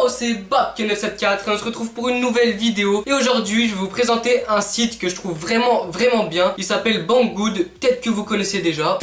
Yo, c'est Babk974 et on se retrouve pour une nouvelle vidéo. Et aujourd'hui, je vais vous présenter un site que je trouve vraiment bien. Il s'appelle Banggood, peut-être que vous connaissez déjà.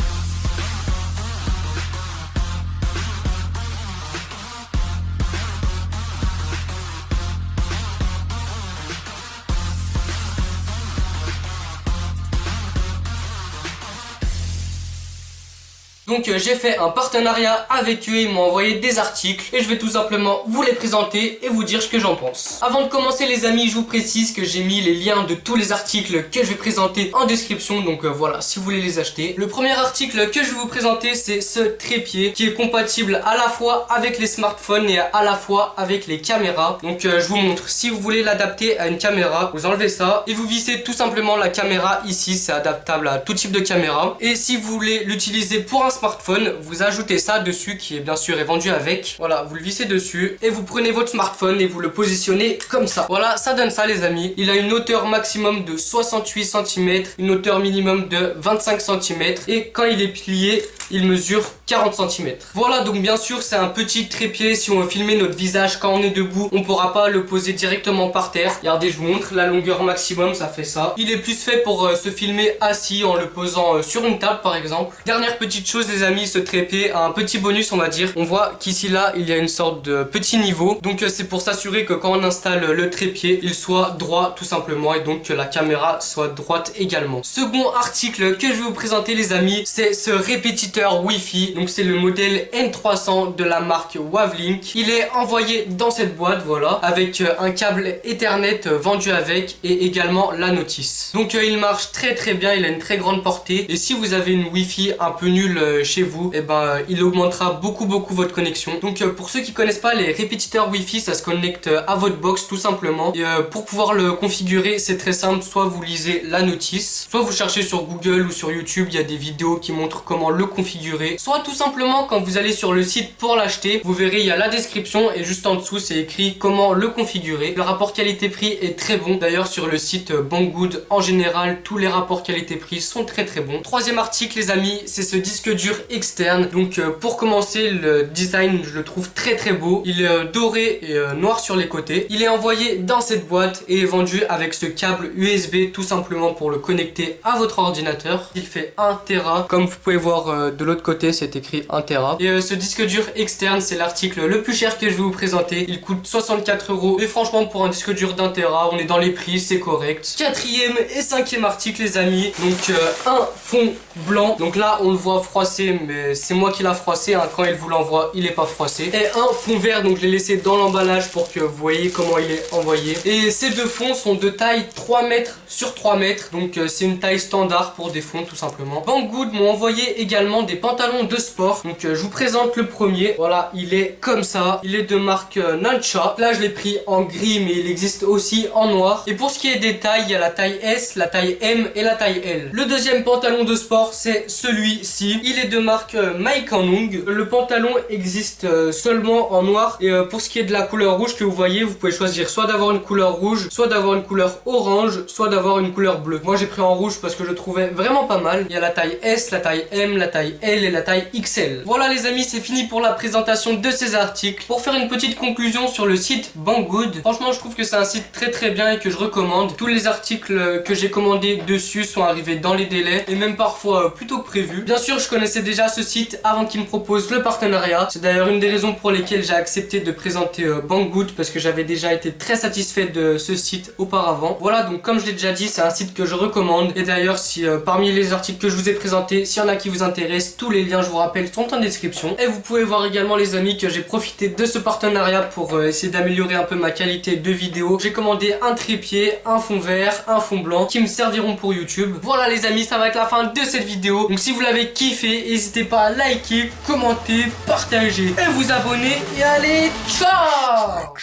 Donc j'ai fait un partenariat avec eux, ils m'ont envoyé des articles et je vais tout simplement vous les présenter et vous dire ce que j'en pense. Avant de commencer les amis, je vous précise que j'ai mis les liens de tous les articles que je vais présenter en description, donc voilà, si vous voulez les acheter. Le premier article que je vais vous présenter, c'est ce trépied qui est compatible à la fois avec les smartphones et à la fois avec les caméras. Donc je vous montre, si vous voulez l'adapter à une caméra, vous enlevez ça et vous vissez tout simplement la caméra ici, c'est adaptable à tout type de caméra. Et si vous voulez l'utiliser pour un smartphone, vous ajoutez ça dessus qui est bien sûr est vendu avec. Voilà, vous le vissez dessus et vous prenez votre smartphone et vous le positionnez comme ça. Voilà, ça donne ça les amis. Il a une hauteur maximum de 68 cm, une hauteur minimum de 25 cm et quand il est plié, il mesure 40 cm. Voilà, donc bien sûr c'est un petit trépied. Si on veut filmer notre visage quand on est debout, on pourra pas le poser directement par terre. Regardez, je vous montre la longueur maximum, ça fait ça. Il est plus fait pour se filmer assis en le posant sur une table par exemple. Dernière petite chose les amis, ce trépied a un petit bonus on va dire. On voit qu'ici là il y a une sorte de petit niveau, donc c'est pour s'assurer que quand on installe le trépied il soit droit tout simplement et donc que la caméra soit droite également. Second article que je vais vous présenter les amis, c'est ce répétiteur Wi-Fi. Donc c'est le modèle N300 de la marque Wavlink. Il est envoyé dans cette boîte, voilà, avec un câble Ethernet vendu avec et également la notice. Donc il marche très bien, il a une très grande portée et si vous avez une Wi-Fi un peu nulle chez vous, et ben il augmentera beaucoup votre connexion. Donc pour ceux qui connaissent pas, les répétiteurs Wi-Fi ça se connecte à votre box tout simplement et pour pouvoir le configurer c'est très simple, soit vous lisez la notice, soit vous cherchez sur Google ou sur YouTube, il y a des vidéos qui montrent comment le configurer, soit tout simplement quand vous allez sur le site pour l'acheter, vous verrez il y a la description et juste en dessous c'est écrit comment le configurer. Le rapport qualité-prix est très bon, d'ailleurs sur le site Banggood en général tous les rapports qualité-prix sont très bons. Troisième article les amis, c'est ce disque dur externe. Donc pour commencer, le design je le trouve très beau. Il est doré et noir sur les côtés. Il est envoyé dans cette boîte et est vendu avec ce câble USB tout simplement pour le connecter à votre ordinateur. Il fait 1 Tera. Comme vous pouvez voir de l'autre côté c'est écrit 1 Tera. Et ce disque dur externe c'est l'article le plus cher que je vais vous présenter. Il coûte 64 € et franchement pour un disque dur d'1 Tera on est dans les prix, c'est correct. Quatrième et cinquième article les amis. Donc un fond blanc. Donc là on le voit froissé mais c'est moi qui l'a froissé hein. Quand il vous l'envoie il est pas froissé. Et un fond vert, donc je l'ai laissé dans l'emballage pour que vous voyez comment il est envoyé. Et ces deux fonds sont de taille 3 mètres sur 3 mètres. Donc c'est une taille standard pour des fonds tout simplement. Banggood m'ont envoyé également des pantalons de sport. Donc je vous présente le premier. Voilà, il est comme ça. Il est de marque Nuncha. Là je l'ai pris en gris mais il existe aussi en noir. Et pour ce qui est des tailles, il y a la taille S, la taille M et la taille L. Le deuxième pantalon de sport c'est celui-ci. Il est de marque Maikanung. Le pantalon existe seulement en noir et pour ce qui est de la couleur rouge que vous voyez, vous pouvez choisir soit d'avoir une couleur rouge, soit d'avoir une couleur orange, soit d'avoir une couleur bleue. Moi j'ai pris en rouge parce que je le trouvais vraiment pas mal. Il y a la taille S, la taille M, la taille L et la taille XL. Voilà les amis, c'est fini pour la présentation de ces articles. Pour faire une petite conclusion sur le site Banggood, franchement je trouve que c'est un site très bien et que je recommande. Tous les articles que j'ai commandés dessus sont arrivés dans les délais et même parfois plutôt que prévu. Bien sûr je connaissais déjà ce site avant qu'il me propose le partenariat. C'est d'ailleurs une des raisons pour lesquelles j'ai accepté de présenter Banggood parce que j'avais déjà été très satisfait de ce site auparavant. Voilà, donc comme je l'ai déjà dit, c'est un site que je recommande. Et d'ailleurs, si parmi les articles que je vous ai présentés, s'il y en a qui vous intéressent, tous les liens, je vous rappelle, sont en description. Et vous pouvez voir également les amis que j'ai profité de ce partenariat pour essayer d'améliorer un peu ma qualité de vidéo. J'ai commandé un trépied, un fond vert, un fond blanc qui me serviront pour YouTube. Voilà les amis, ça va être la fin de cette vidéo. Donc si vous l'avez kiffé, n'hésitez pas à liker, commenter, partager et vous abonner et allez, ciao!